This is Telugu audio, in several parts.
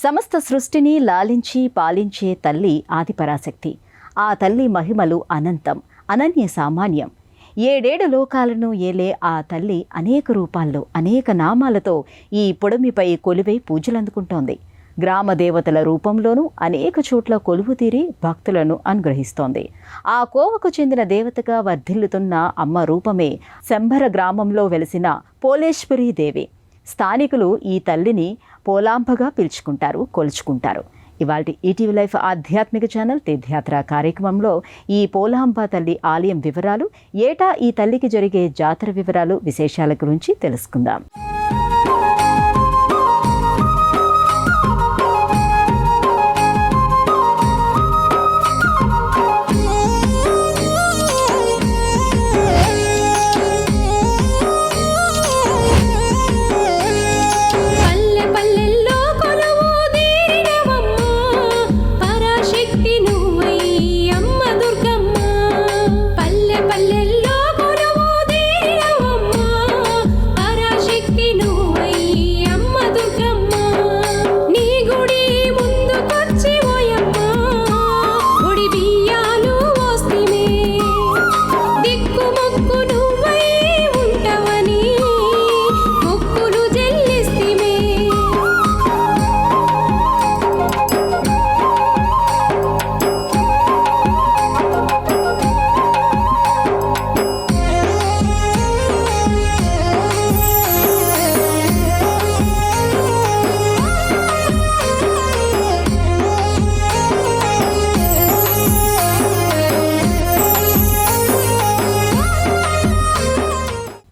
సమస్త సృష్టిని లాలించి పాలించే తల్లి ఆదిపరాశక్తి. ఆ తల్లి మహిమలు అనంతం, అనన్య సామాన్యం. 7 లోకాలను ఏలే ఆ తల్లి అనేక రూపాల్లో, అనేక నామాలతో ఈ పొడమిపై కొలువై పూజలందుకుంటోంది. గ్రామ దేవతల రూపంలోనూ అనేక చోట్ల కొలువు తీరి భక్తులను అనుగ్రహిస్తోంది. ఆ కోవకు చెందిన దేవతగా వర్ధిల్లుతున్న అమ్మ రూపమే శంభర గ్రామంలో వెలిసిన పోలేశ్వరీ దేవి. స్థానికులు ఈ తల్లిని పోలాంబగా పిలుచుకుంటారు, కొలుచుకుంటారు. ఇవాల్టి ఈటీవీ లైఫ్ ఆధ్యాత్మిక ఛానల్ తీర్థయాత్ర కార్యక్రమంలో ఈ పోలాంబ తల్లి ఆలయం వివరాలు, ఏటా ఈ తల్లికి జరిగే జాతర వివరాలు, విశేషాల గురించి తెలుసుకుందాం.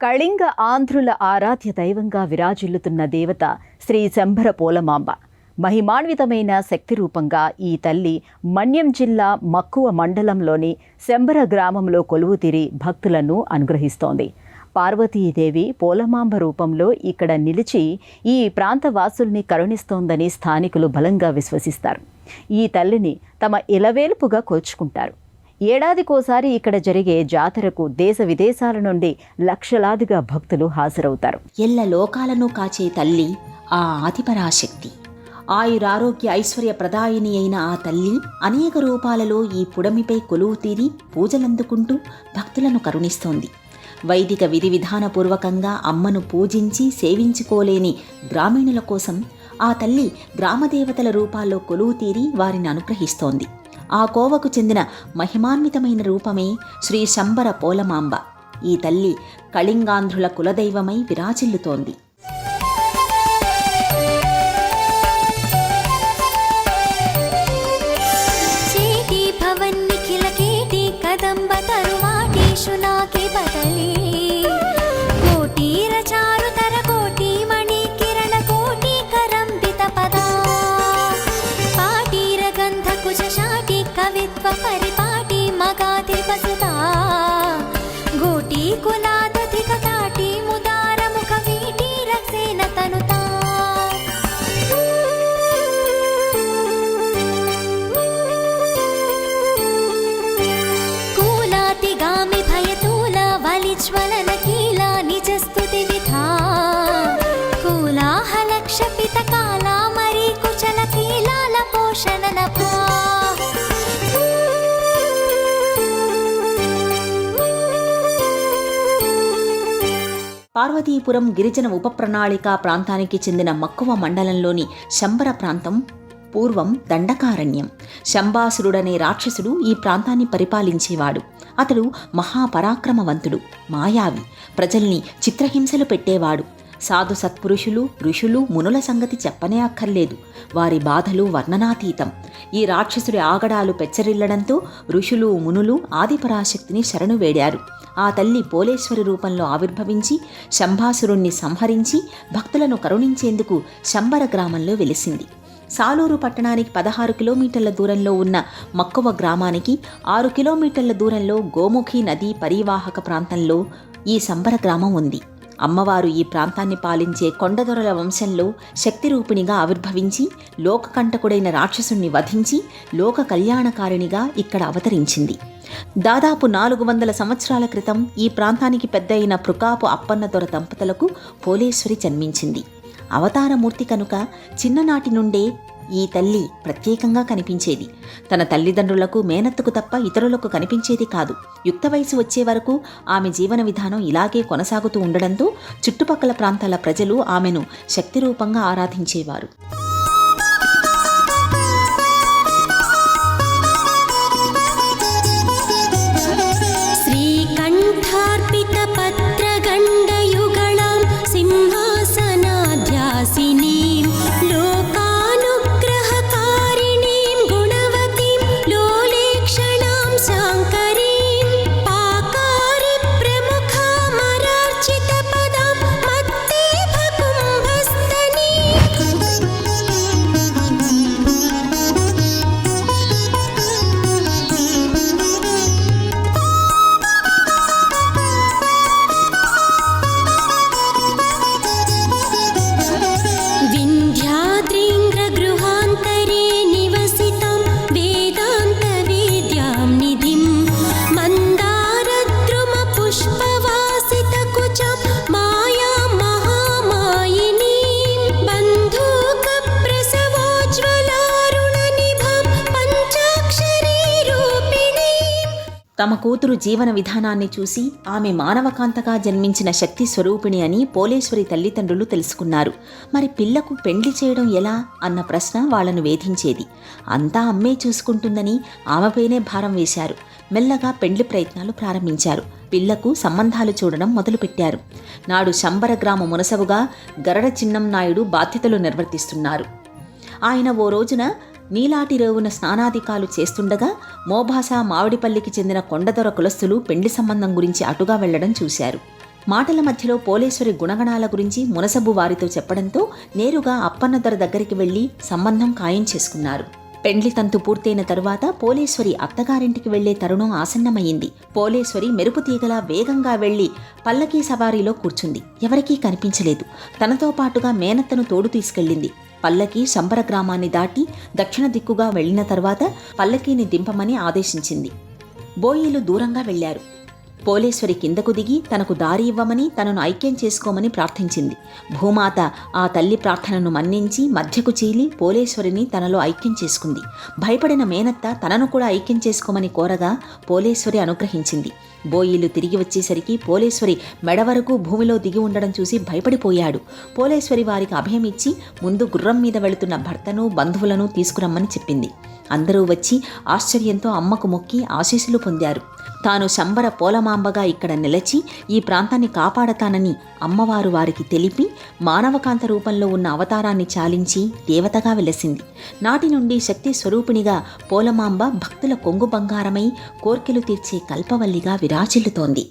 కళింగ ఆంధ్రుల ఆరాధ్య దైవంగా విరాజిల్లుతున్న దేవత శ్రీ శంభర పోలమాంబ. మహిమాన్వితమైన శక్తి రూపంగా ఈ తల్లి మన్యం జిల్లా మక్కువ మండలంలోని శంభర గ్రామంలో కొలువుతీరి భక్తులను అనుగ్రహిస్తోంది. పార్వతీదేవి పోలమాంబ రూపంలో ఇక్కడ నిలిచి ఈ ప్రాంత వాసుల్ని కరుణిస్తోందని స్థానికులు బలంగా విశ్వసిస్తారు. ఈ తల్లిని తమ ఇలవేల్పుగా కొలుచుకుంటారు. ఏడాదికోసారి ఇక్కడ జరిగే జాతరకు దేశ విదేశాల నుండి లక్షలాదిగా భక్తులు హాజరవుతారు. ఎల్ల లోకాలను కాచే తల్లి ఆ ఆదిపరాశక్తి. ఆయురారోగ్య ఐశ్వర్య ప్రదాయిని అయిన ఆ తల్లి అనేక రూపాలలో ఈ పుడమిపై కొలువు తీరి పూజలందుకుంటూ భక్తులను కరుణిస్తోంది. వైదిక విధి విధానపూర్వకంగా అమ్మను పూజించి సేవించుకోలేని గ్రామీణుల కోసం ఆ తల్లి గ్రామదేవతల రూపాల్లో కొలువు తీరి వారిని అనుగ్రహిస్తోంది. ఆ కోవకు చెందిన మహిమాన్వితమైన రూపమే శ్రీ శంభర పోలమాంబ. ఈ తల్లి కళింగాంధ్రుల కులదైవమై విరాజిల్లుతోంది. పరిపాటి మగాతి పసుతా గోటి కులాదధిక తాటి ముదార ముఖ వీటి రక్సేన తనుతా కూలాతి గామి భయతూల వలిజ్వలన కీలా నిజస్తుతి విధా కూలాహల క్షపిత కాల మరీ కుచల కీలాల పోషణ నభా పార్వతీపురం గిరిజన ఉప ప్రణాళిక ప్రాంతానికి చెందిన మక్కువ మండలంలోని శంభర ప్రాంతం పూర్వం దండకారణ్యం. శంబాసురుడనే రాక్షసుడు ఈ ప్రాంతాన్ని పరిపాలించేవాడు. అతడు మహాపరాక్రమవంతుడు, మాయావి, ప్రజల్ని చిత్రహింసలు పెట్టేవాడు. సాధు సత్పురుషులు, ఋషులు, మునుల సంగతి చెప్పనే అక్కర్లేదు. వారి బాధలు వర్ణనాతీతం. ఈ రాక్షసుడి ఆగడాలు పెచ్చరిల్లడంతో ఋషులు, మునులు ఆదిపరాశక్తిని శరణు వేడారు. ఆ తల్లి పోలేశ్వరి రూపంలో ఆవిర్భవించి శంభాసురుణ్ణి సంహరించి భక్తులను కరుణించేందుకు శంభర గ్రామంలో వెలిసింది. సాలూరు పట్టణానికి 16 కిలోమీటర్ల దూరంలో ఉన్న మక్కువ గ్రామానికి 6 కిలోమీటర్ల దూరంలో గోముఖి నదీ పరివాహక ప్రాంతంలో ఈ శంభర గ్రామం ఉంది. అమ్మవారు ఈ ప్రాంతాన్ని పాలించే కొండదొరల వంశంలో శక్తిరూపిణిగా ఆవిర్భవించి లోకకంటకుడైన రాక్షసుణ్ణి వధించి లోక కళ్యాణకారిణిగా ఇక్కడ అవతరించింది. దాదాపు 400 సంవత్సరాల క్రితం ఈ ప్రాంతానికి పెద్ద అయిన పృకాపు అప్పన్న దొర దంపతులకు పోలేశ్వరి జన్మించింది. అవతారమూర్తి కనుక చిన్ననాటి నుండే ఈ తల్లి ప్రత్యేకంగా కనిపించేది. తన తల్లిదండ్రులకు, మేనత్తకు తప్ప ఇతరులకు కనిపించేది కాదు. యుక్త వయసు వచ్చే వరకు ఆమె జీవన విధానం ఇలాగే కొనసాగుతూ ఉండడంతో చుట్టుపక్కల ప్రాంతాల ప్రజలు ఆమెను శక్తి రూపంగా ఆరాధించేవారు. తమ కూతురు జీవన విధానాన్ని చూసి ఆమె మానవకాంతగా జన్మించిన శక్తి స్వరూపిణి అని పోలేశ్వరి తల్లిదండ్రులు తెలుసుకున్నారు. మరి పిల్లకు పెండ్లి చేయడం ఎలా అన్న ప్రశ్న వాళ్లను వేధించేది. అంతా అమ్మే చూసుకుంటుందని ఆమెపైనే భారం వేశారు. మెల్లగా పెండ్లి ప్రయత్నాలు ప్రారంభించారు. పిల్లకు సంబంధాలు చూడడం మొదలుపెట్టారు. నాడు శంబర గ్రామ మునసబుగా గరడ చిన్నం నాయుడు బాధ్యతలు నిర్వర్తిస్తున్నారు. ఆయన ఓ రోజున నీలాటి రేవున స్నానాధికాలు చేస్తుండగా మోభాస మామిడిపల్లికి చెందిన కొండదొర కులస్తులు పెండ్లి సంబంధం గురించి అటుగా వెళ్లడం చూశారు. మాటల మధ్యలో పోలేశ్వరి గుణగణాల గురించి మునసబు వారితో చెప్పడంతో నేరుగా అప్పన్నదొర దగ్గరికి వెళ్లి సంబంధం ఖాయం చేసుకున్నారు. పెండ్లి తంతు పూర్తయిన తరువాత పోలేశ్వరి అత్తగారింటికి వెళ్లే తరుణం ఆసన్నమయ్యింది. పోలేశ్వరి మెరుపు తీగలా వేగంగా వెళ్లి పల్లకీ సవారీలో కూర్చుంది. ఎవరికీ కనిపించలేదు. తనతో పాటుగా మేనత్తను తోడు తీసుకెళ్లింది. పల్లకీ శంబర గ్రామాన్ని దాటి దక్షిణ దిక్కుగా వెళ్లిన తర్వాత పల్లకీని దింపమని ఆదేశించింది. బోయీలు దూరంగా వెళ్లారు. పోలేశ్వరి కిందకు దిగి తనకు దారి ఇవ్వమని, తనను ఐక్యం చేసుకోమని ప్రార్థించింది. భూమాత ఆ తల్లి ప్రార్థనను మన్నించి మధ్యకు చీలి పోలేశ్వరిని తనలో ఐక్యం చేసుకుంది. భయపడిన మేనత్త తనను కూడా ఐక్యం చేసుకోమని కోరగా పోలేశ్వరి అనుగ్రహించింది. బోయీలు తిరిగి వచ్చేసరికి పోలేశ్వరి మెడ వరకు భూమిలో దిగి ఉండడం చూసి భయపడిపోయాడు. పోలేశ్వరి వారికి అభయమిచ్చి ముందు గుర్రం మీద వెళుతున్న భర్తను, బంధువులను తీసుకురమ్మని చెప్పింది. అందరూ వచ్చి ఆశ్చర్యంతో అమ్మకు మొక్కి ఆశీస్సులు పొందారు. తాను శంబర పోలమాంబగా ఇక్కడ నిలిచి ఈ ప్రాంతాన్ని కాపాడతానని అమ్మవారు వారికి తెలిపి మానవకాంత రూపంలో ఉన్న అవతారాన్ని చాలించి దేవతగా వెలసింది. నాటి నుండి శక్తి స్వరూపిణిగా పోలమాంబ భక్తుల కొంగు బంగారమై కోర్కెలు తీర్చే కల్పవల్లిగా విరాజిల్లుతోంది.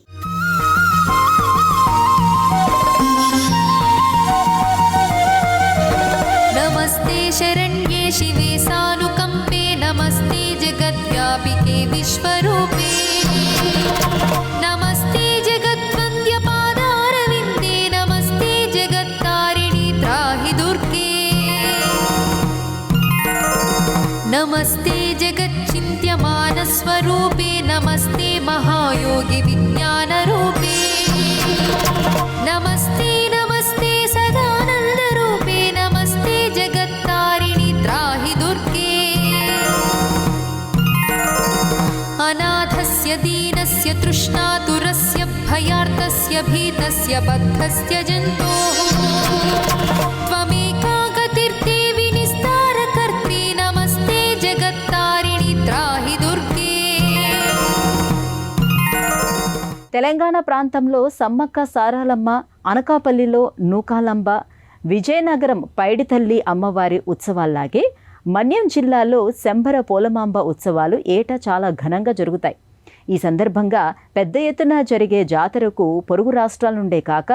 నమస్తే శరణ్యే శివే సానుకంపే నమస్తే జగద్వ్యాపికే విశ్వరూపే నమస్తే జగద్వంద్య పాదారవిందే నమస్తే జగత్తారిణి త్రాహి దుర్గే నమస్తే జగచ్చింత్యమాన స్వరూపే నమస్తే మహాయోగి విజ్ఞాన రూపే నమస్తే నమస్తే సదానంద రూపే నమస్తే జగత్తారిణి త్రాహి దుర్గే అనాథస్య దీనస్య తృష్ణాతురస్య భయార్తస్య భీతస్య బద్ధస్య జంతోః త్వమేకా గతిర్దేవి నిస్తారకర్త్రీ నమస్తే జగత్తారిణి త్రాహి దుర్గే. తెలంగాణ ప్రాంతంలో సమ్మక్క సారాలమ్మ, అనకాపల్లిలో నూకాలంబ, విజయనగరం పైడితల్లి అమ్మవారి ఉత్సవాల్లాగే మన్యం జిల్లాలో శంబర పోలమాంబ ఉత్సవాలు ఏటా చాలా ఘనంగా జరుగుతాయి. ఈ సందర్భంగా పెద్ద ఎత్తున జరిగే జాతరకు పొరుగు రాష్ట్రాల నుండే కాక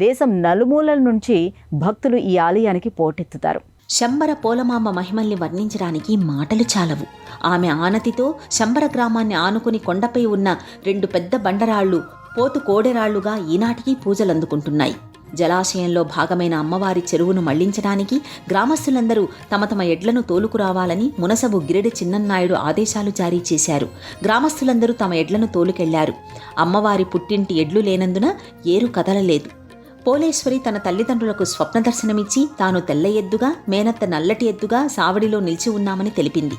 దేశం నలుమూలల నుంచి భక్తులు ఈ ఆలయానికి పోటెత్తుతారు. శంబర పోలమాంబ మహిమల్ని వర్ణించడానికి మాటలు చాలవు. ఆమె ఆనతితో శంబర గ్రామాన్ని ఆనుకుని కొండపై ఉన్న 2 పెద్ద బండరాళ్లు పోతు కోడెరాళ్లుగా ఈనాటికి పూజలందుకుంటున్నాయి. జలాశయంలో భాగమైన అమ్మవారి చెరువును మళ్లించడానికి గ్రామస్తులందరూ తమ తమ ఎడ్లను తోలుకురావాలని మునసబు గిరిడి చిన్నన్నాయుడు ఆదేశాలు జారీ చేశారు. గ్రామస్తులందరూ తమ ఎడ్లను తోలుకెళ్లారు. అమ్మవారి పుట్టింటి ఎడ్లు లేనందున ఏరు కదలలేదు. పోలేశ్వరి తన తల్లిదండ్రులకు స్వప్న దర్శనమిచ్చి తాను తెల్ల ఎద్దుగా, మేనత్త నల్లటి ఎద్దుగా సావడిలో నిలిచి ఉన్నామని తెలిపింది.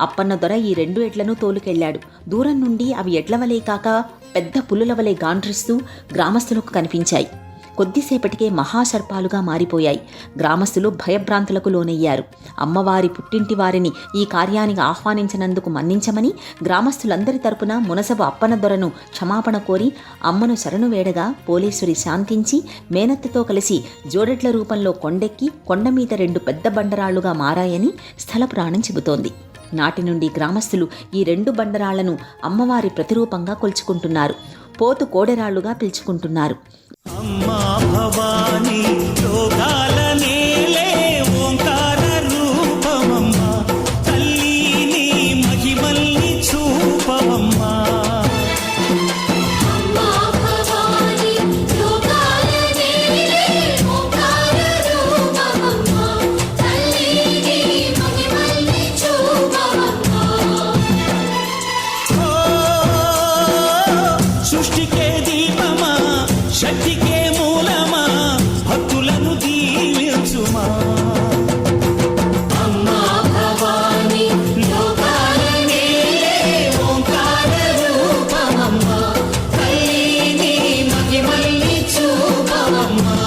అప్పన్న దొర ఈ 2 ఎడ్లను తోలుకెళ్లాడు. దూరం నుండి అవి ఎడ్లవలే కాక పెద్ద పులుల వలె గాండ్రిస్తూ గ్రామస్తులకు కనిపించాయి. కొద్దిసేపటికే మహాసర్పాలుగా మారిపోయాయి. గ్రామస్తులు భయభ్రాంతులకు లోనయ్యారు. అమ్మవారి పుట్టింటి వారిని ఈ కార్యానికి ఆహ్వానించినందుకు మన్నించమని గ్రామస్తులందరి తరపున మునసబు అప్పన దొరను క్షమాపణ కోరి అమ్మను శరణు వేడగా పోలేశ్వరి శాంతించి మేనత్తతో కలిసి జోడెడ్ల రూపంలో కొండెక్కి కొండ మీద 2 పెద్ద బండరాళ్లుగా మారాయని స్థల పురాణం చెబుతోంది. నాటి నుండి గ్రామస్తులు ఈ 2 బండరాళ్లను అమ్మవారి ప్రతిరూపంగా కొలుచుకుంటున్నారు. పోతు కోడెరాళ్లుగా పిలుచుకుంటున్నారు. అమ్మా భవానీ లోకాల నేలే ఓంకార రూపమమ్మా, తల్లి నీ మహిమల్ని చూపవమ్మా. అమ్మా భవాని లోకాల నేలే ఓంకార రూపమమ్మా, తల్లి నీ మహిమల్ని చూపవమ్మా. సృష్టికే దీపమా, శక్తికే మూలమా, భక్తులను దీవించుమా. అమ్మా భవాని లోకాల నేలే ఓంకార రూపమమ్మా, తల్లి నీ మహిమల్ని చూపవమ్మా.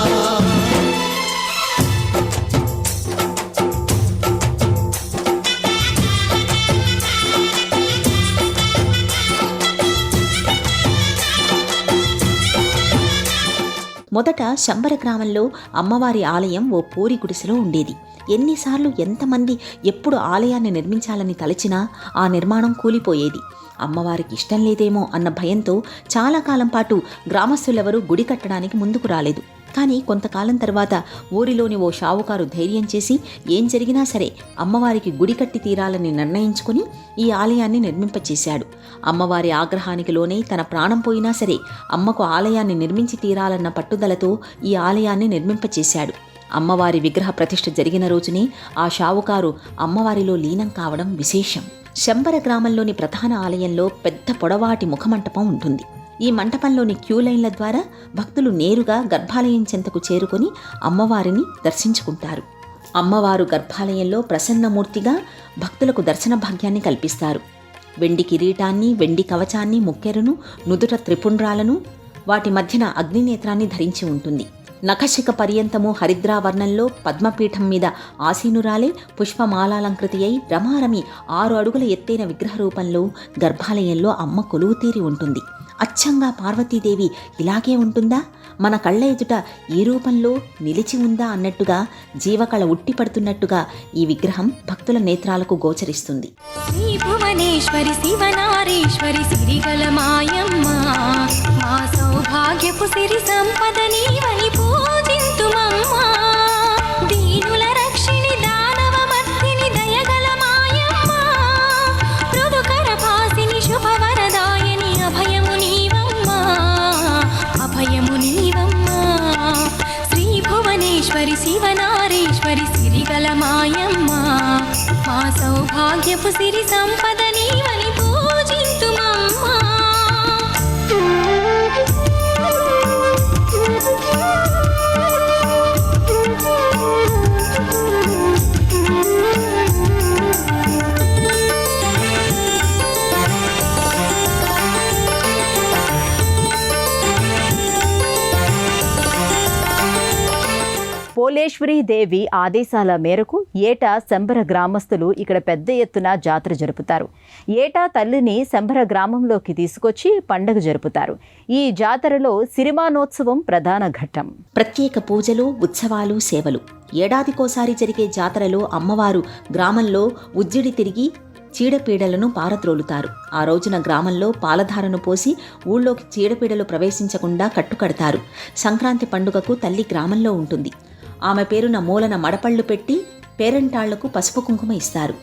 మొదట శంబర గ్రామంలో అమ్మవారి ఆలయం ఓ పూరి గుడిసెలో ఉండేది. ఎన్నిసార్లు ఎంతమంది ఎప్పుడు ఆలయాన్ని నిర్మించాలని తలచినా ఆ నిర్మాణం కూలిపోయేది. అమ్మవారికి ఇష్టం లేదేమో అన్న భయంతో చాలా కాలం పాటు గ్రామస్తులెవరూ గుడి కట్టడానికి ముందుకు రాలేదు. కానీ కొంతకాలం తర్వాత ఊరిలోని ఓ షావుకారు ధైర్యం చేసి ఏం జరిగినా సరే అమ్మవారికి గుడి కట్టి తీరాలని నిర్ణయించుకుని ఈ ఆలయాన్ని నిర్మింపచేశాడు. అమ్మవారి ఆగ్రహానికి లోనే తన ప్రాణం పోయినా సరే అమ్మకు ఆలయాన్ని నిర్మించి తీరాలన్న పట్టుదలతో ఈ ఆలయాన్ని నిర్మింపచేశాడు. అమ్మవారి విగ్రహ ప్రతిష్ఠ జరిగిన రోజునే ఆ షావుకారు అమ్మవారిలో లీనం కావడం విశేషం. శంబర గ్రామంలోని ప్రధాన ఆలయంలో పెద్ద పొడవాటి ముఖమంటపం ఉంటుంది. ఈ మంటపంలోని క్యూ లైన్ల ద్వారా భక్తులు నేరుగా గర్భాలయం చెంతకు చేరుకొని అమ్మవారిని దర్శించుకుంటారు. అమ్మవారు గర్భాలయంలో ప్రసన్నమూర్తిగా భక్తులకు దర్శన భాగ్యాన్ని కల్పిస్తారు. వెండి కిరీటాన్ని, వెండి కవచాన్ని, ముక్కెరును, నుదుట త్రిపుండ్రాలను, వాటి మధ్యన అగ్నినేత్రాన్ని ధరించి ఉంటుంది. నఖశిఖ పర్యంతము హరిద్రావర్ణంలో పద్మపీఠం మీద ఆసీనురాలే పుష్పమాలాలంకృతి అయి రమారమి 6 అడుగుల ఎత్తైన విగ్రహ రూపంలో గర్భాలయంలో అమ్మ కొలువుతీరి ఉంటుంది. అచ్చంగా పార్వతీదేవి ఇలాగే ఉంటుందా, మన కళ్ళ ఎదుట ఈ రూపంలో నిలిచి ఉందా అన్నట్టుగా జీవకళ ఉట్టిపడుతున్నట్టుగా ఈ విగ్రహం భక్తుల నేత్రాలకు గోచరిస్తుంది. శ్రీ భువనేశ్వరి శివనారీశ్వరి సిరిగల మాయమ్మ, మా సౌభాగ్యపు సిరి సంపద నీవని పూజింతుమమ్మా. దీనుల రక్షిణి దానవ మర్దిని దయగల మాయమ్మ, మృదుకర పాసిని శుభవరదాయని అభయము నీవమ్మా, అభయము నీవమ్మా. శ్రీ భువనేశ్వరి శివనారీశ్వరి సిరిగల మాయమ్మ, మా సౌభాగ్యపు సిరి సంపద నీవని పూజింతుమమ్మా. పోలేశ్వరీ దేవి ఆదేశాల మేరకు ఏటా శంబర గ్రామస్తులు ఇక్కడ పెద్ద ఎత్తున జాతర జరుపుతారు. ఏటా తల్లిని శంబర గ్రామంలోకి తీసుకొచ్చి పండగ జరుపుతారు. ఈ జాతరలో సిరిమానోత్సవం ప్రధాన ఘట్టం. ప్రత్యేక పూజలు, ఉత్సవాలు, సేవలు. ఏడాదికోసారి జరిగే జాతరలో అమ్మవారు గ్రామంలో ఉజ్జిడి తిరిగి చీడపీడలను పారద్రోలుతారు. ఆ రోజున గ్రామంలో పాలధారను పోసి ఊళ్ళోకి చీడపీడలు ప్రవేశించకుండా కట్టుకడతారు. సంక్రాంతి పండుగకు తల్లి గ్రామంలో ఉంటుంది. ఆమె పేరున మూలన మడపళ్ళు పెట్టి పేరంటాళ్లకు పసుపు కుంకుమ ఇస్తారు.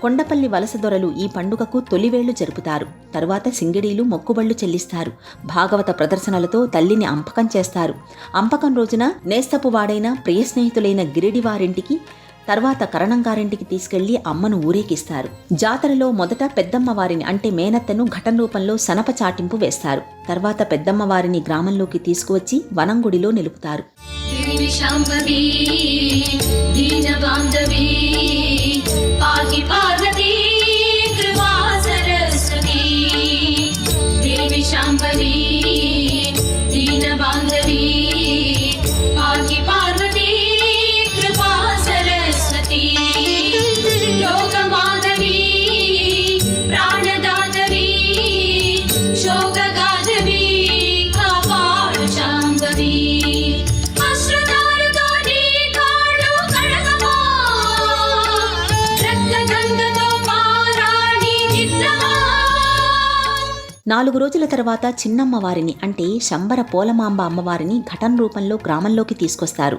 కొండపల్లి వలస దొరలు ఈ పండుగకు తొలివేళ్లు జరుపుతారు. తరువాత సింగిడీలు, మొక్కుబళ్లు చెల్లిస్తారు. భాగవత ప్రదర్శనలతో తల్లిని అంపకం చేస్తారు. అంపకం రోజున నేస్తపు వాడైన ప్రియ స్నేహితులైన గిరిడి వారింటికి తర్వాత కరణంగారింటికి తీసుకెళ్లి అమ్మను ఊరేగిస్తారు. జాతరలో మొదట పెద్దమ్మవారిని అంటే మేనత్తను ఘటన రూపంలో సనప చాటింపు వేస్తారు. తర్వాత పెద్దమ్మవారిని గ్రామంలోకి తీసుకువచ్చి వనంగుడిలో నిలుపుతారు. నాలుగు రోజుల తర్వాత చిన్నమ్మవారిని అంటే శంబర పోలమాంబ అమ్మవారిని ఘటన రూపంలో గ్రామంలోకి తీసుకొస్తారు.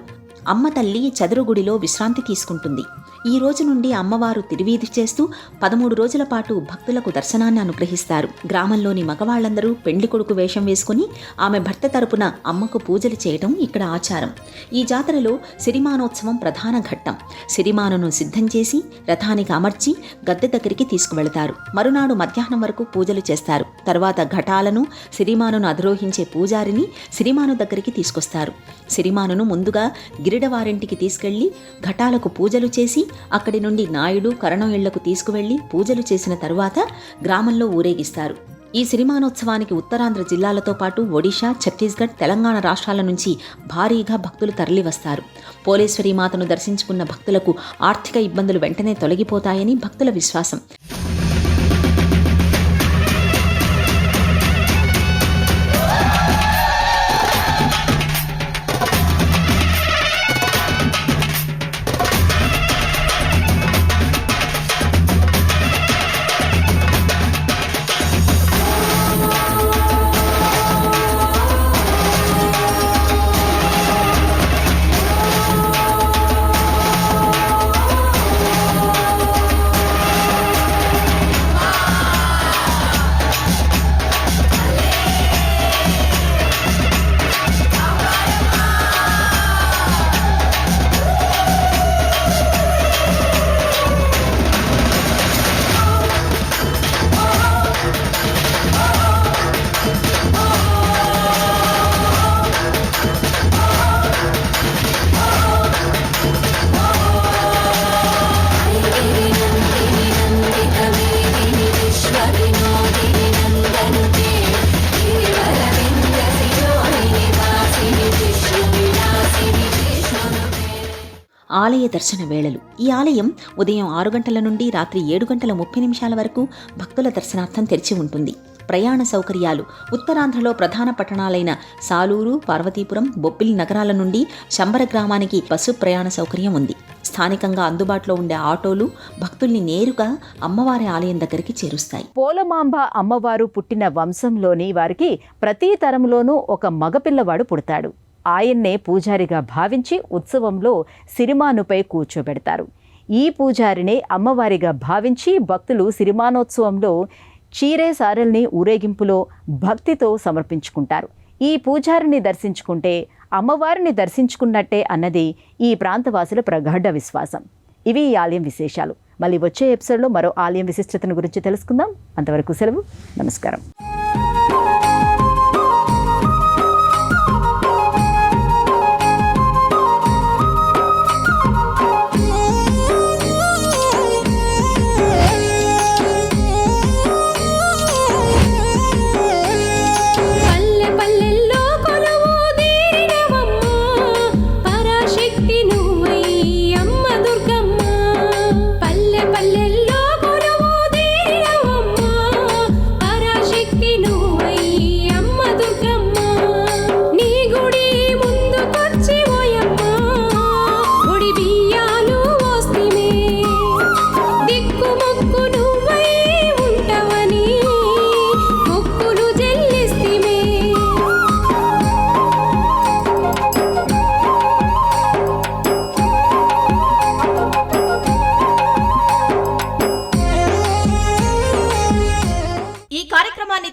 అమ్మ తల్లి చదురుగుడిలో విశ్రాంతి తీసుకుంటుంది. ఈ రోజు నుండి అమ్మవారు తిరువీధి చేస్తూ 13 రోజుల పాటు భక్తులకు దర్శనాన్ని అనుగ్రహిస్తారు. గ్రామంలోని మగవాళ్లందరూ పెండ్లి కొడుకు వేషం వేసుకుని ఆమె భర్త తరపున అమ్మకు పూజలు చేయడం ఇక్కడ ఆచారం. ఈ జాతరలో సిరిమానోత్సవం ప్రధాన ఘట్టం. సిరిమానును సిద్ధం చేసి రథానికి అమర్చి గద్దె దగ్గరికి తీసుకువెళతారు. మరునాడు మధ్యాహ్నం వరకు పూజలు చేస్తారు. తర్వాత ఘటాలను సిరిమానును అధిరోహించే పూజారిని సిరిమాను దగ్గరికి తీసుకొస్తారు. సిరిమానును ముందుగా గిరిడవారింటికి తీసుకెళ్లి ఘటాలకు పూజలు చేసి అక్కడి నుండి నాయుడు కరణం ఇళ్లకు తీసుకువెళ్లి పూజలు చేసిన తరువాత గ్రామంలో ఊరేగిస్తారు. ఈ సిరిమానోత్సవానికి ఉత్తరాంధ్ర జిల్లాలతో పాటు ఒడిషా, ఛత్తీస్గఢ్, తెలంగాణ రాష్ట్రాల నుంచి భారీగా భక్తులు తరలివస్తారు. పోలేశ్వరీ మాతను దర్శించుకున్న భక్తులకు ఆర్థిక ఇబ్బందులు వెంటనే తొలగిపోతాయని భక్తుల విశ్వాసం. ఆలయ దర్శన వేళలు. ఈ ఆలయం ఉదయం 6 గంటల నుండి రాత్రి 7 గంటల 30 నిమిషాల వరకు భక్తుల దర్శనార్థం తెరిచి ఉంటుంది. ప్రయాణ సౌకర్యాలు. ఉత్తరాంధ్రలో ప్రధాన పట్టణాలైన సాలూరు, పార్వతీపురం, బొబ్బిలి నగరాల నుండి శంబర గ్రామానికి బస్సు ప్రయాణ సౌకర్యం ఉంది. స్థానికంగా అందుబాటులో ఉండే ఆటోలు భక్తుల్ని నేరుగా అమ్మవారి ఆలయం దగ్గరికి చేరుస్తాయి. పోలమాంబ అమ్మవారు పుట్టిన వంశంలోని వారికి ప్రతి తరంలోనూ ఒక మగపిల్లవాడు పుడతాడు. ఆయన్నే పూజారిగా భావించి ఉత్సవంలో సిరిమానుపై కూర్చోబెడతారు. ఈ పూజారినే అమ్మవారిగా భావించి భక్తులు సిరిమానోత్సవంలో చీరే సారెల్ని ఊరేగింపులో భక్తితో సమర్పించుకుంటారు. ఈ పూజారిని దర్శించుకుంటే అమ్మవారిని దర్శించుకున్నట్టే అన్నది ఈ ప్రాంతవాసుల ప్రగాఢ విశ్వాసం. ఇవి ఈ ఆలయం విశేషాలు. మళ్ళీ వచ్చే ఎపిసోడ్లో మరో ఆలయం విశిష్టతను గురించి తెలుసుకుందాం. అంతవరకు సెలవు. నమస్కారం.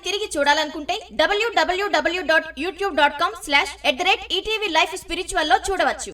తిరిగి చూడాలనుకుంటే www.youtube.com/@ETVLifeSpiritual లో చూడవచ్చు.